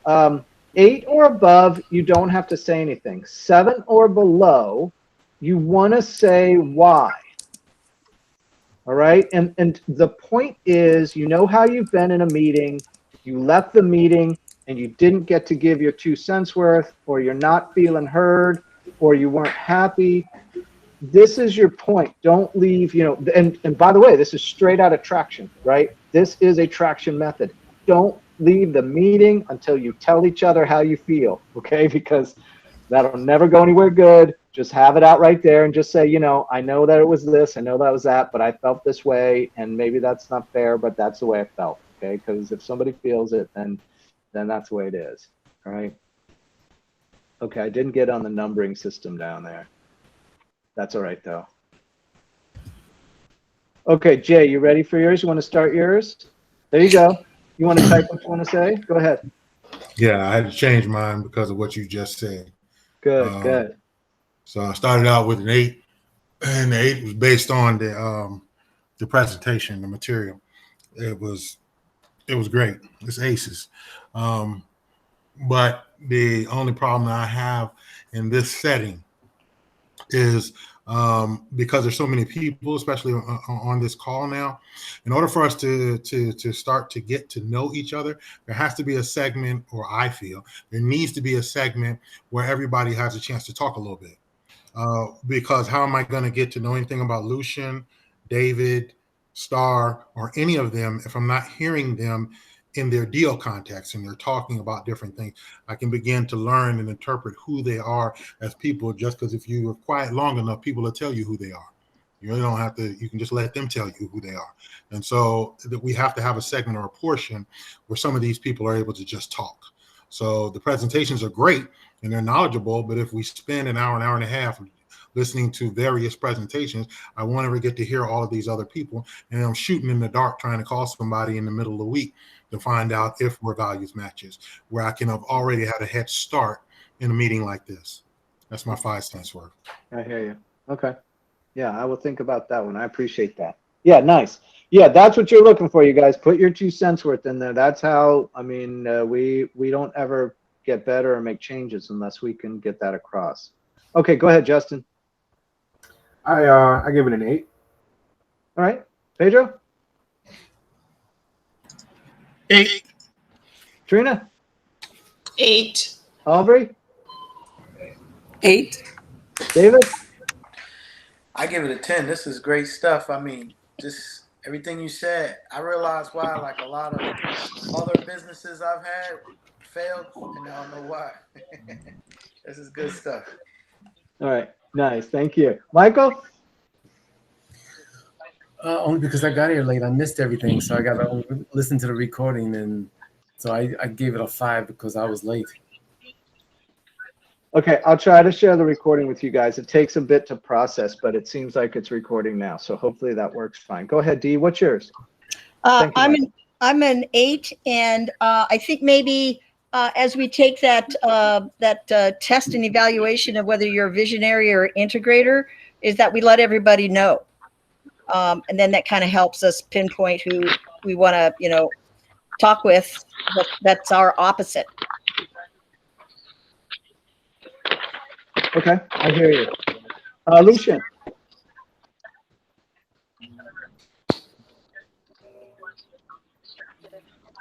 8 or above, you don't have to say anything. 7 or below, you want to say why. All right, and the point is, you know how you've been in a meeting, you left the meeting, and you didn't get to give your 2 cents worth, or you're not feeling heard, or you weren't happy. This is your point. Don't leave, you know, and by the way, this is straight out of traction, right? This is a traction method. Don't leave the meeting until you tell each other how you feel, okay? Because that'll never go anywhere good. Just have it out right there and just say, you know, I know that it was this, I know that was that, but I felt this way, and maybe that's not fair, but that's the way I felt, okay? Because if somebody feels it, then that's the way it is, all right? Okay, I didn't get on the numbering system down there. That's all right, though. Okay, Jay, you ready for yours? You want to start yours? There you go. You want to type what you want to say? Go ahead. Yeah, I had to change mine because of what you just said. Good, good. So I started out with an 8, and the 8 was based on the presentation, the material. It was great. It's aces. But the only problem that I have in this setting is because there's so many people, especially on this call now, in order for us to start to get to know each other, there has to be a segment, or I feel there needs to be a segment where everybody has a chance to talk a little bit. Because how am I going to get to know anything about Lucian, David, Starr, or any of them if I'm not hearing them in their deal context and they're talking about different things? I can begin to learn and interpret who they are as people, just because if you are quiet long enough, people will tell you who they are. You really don't have to, you can just let them tell you who they are. And so that we have to have a segment or a portion where some of these people are able to just talk. So the presentations are great and they're knowledgeable, but if we spend an hour and a half listening to various presentations, I won't ever get to hear all of these other people. And I'm shooting in the dark trying to call somebody in the middle of the week to find out if we're values matches, where I can have already had a head start in a meeting like this. That's my 5 cents worth. I hear you. Okay. Yeah, I will think about that one. I appreciate that. Yeah, nice. Yeah, that's what you're looking for, you guys. Put your 2 cents worth in there. That's how, I mean, we don't ever get better or make changes unless we can get that across. Okay, go ahead, Justin. I give it an 8. All right. Pedro? 8. Terrina? 8. Albrey? 8. David? I give it a 10. This is great stuff. I mean, just everything you said. I realized why, like a lot of other businesses I've had failed, and I don't know why. This is good stuff. All right. Nice. Thank you. Michael? Only because I got here late. I missed everything, so I got to listen to the recording, and so I gave it a 5 because I was late. Okay, I'll try to share the recording with you guys. It takes a bit to process, but it seems like it's recording now, so hopefully that works fine. Go ahead, Dee. What's yours? Thank you, I'm an 8, and I think maybe as we take that test and evaluation of whether you're a visionary or integrator, is that we let everybody know, and then that kind of helps us pinpoint who we want to, you know, talk with. That's our opposite. Okay, I hear you. Lucian?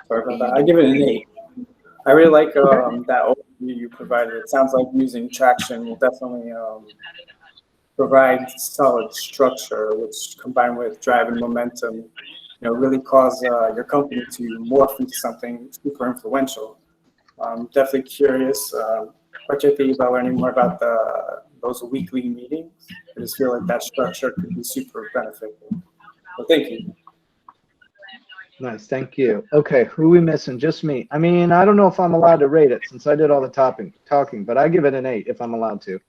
Sorry about that. I give it an 8. I really like that overview you provided. It sounds like using traction will definitely provide solid structure, which combined with drive and momentum, really cause your company to morph into something super influential. I'm definitely curious, particularly about learning more about those weekly meetings. I just feel like that structure could be super beneficial. So thank you. Nice, thank you. Okay, who are we missing? Just me. I mean, I don't know if I'm allowed to rate it since I did all the talking, but I give it an 8 if I'm allowed to.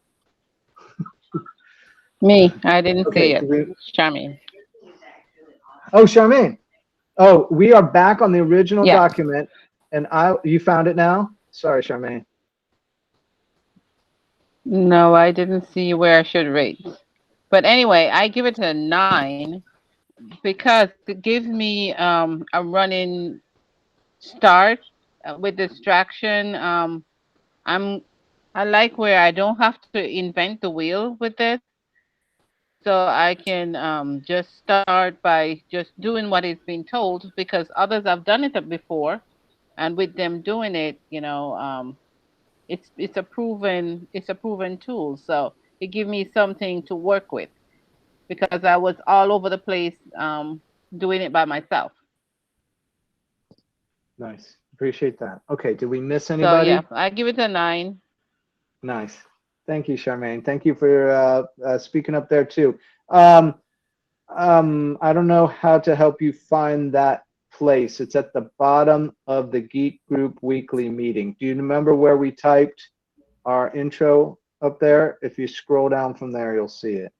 Me, I didn't say Okay, it. Charmaine. Oh, Charmaine. Oh, we are back on the original document, and you found it now? Sorry, Charmaine. No, I didn't see where I should rate. But anyway, I give it a 9 because it gives me a running start with distraction. I like where I don't have to invent the wheel with this. So I can just start by just doing what is being told because others have done it before, and with them doing it, it's a proven tool. So it gives me something to work with because I was all over the place doing it by myself. Nice, appreciate that. Okay, did we miss anybody? So yeah, I give it a 9. Nice. Thank you, Charmaine. Thank you for speaking up there too. I don't know how to help you find that place. It's at the bottom of the Geek Group weekly meeting. Do you remember where we typed our intro up there? If you scroll down from there, you'll see it.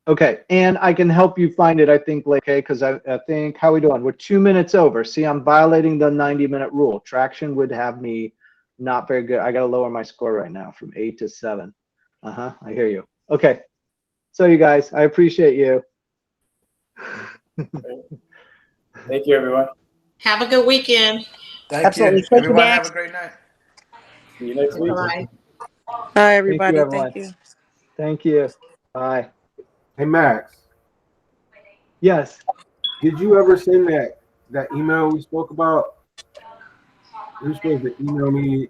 Okay, and I can help you find it, I think, okay, because I think, how are we doing? We're 2 minutes over. See, I'm violating the 90-minute rule. Traction would have me not very good. I got to lower my score right now from 8 to 7. I hear you. Okay, so you guys, I appreciate you. Thank you, everyone. Have a good weekend. Thank you. Absolutely. Thank you, Everyone have Max. a great night. See you next week. Bye. Bye, everybody. everyone. Thank you. Thank you. Bye. Hey, Max. Yes. Did you ever send that email we spoke about? You were supposed to email me.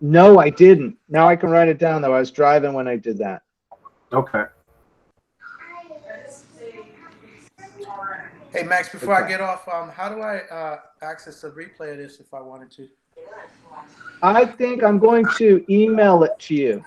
No, I didn't. Now I can write it down, though. I was driving when I did that. Okay. Hey, Max, before I get off, how do I access the replay of this if I wanted to? I think I'm going to email it to you.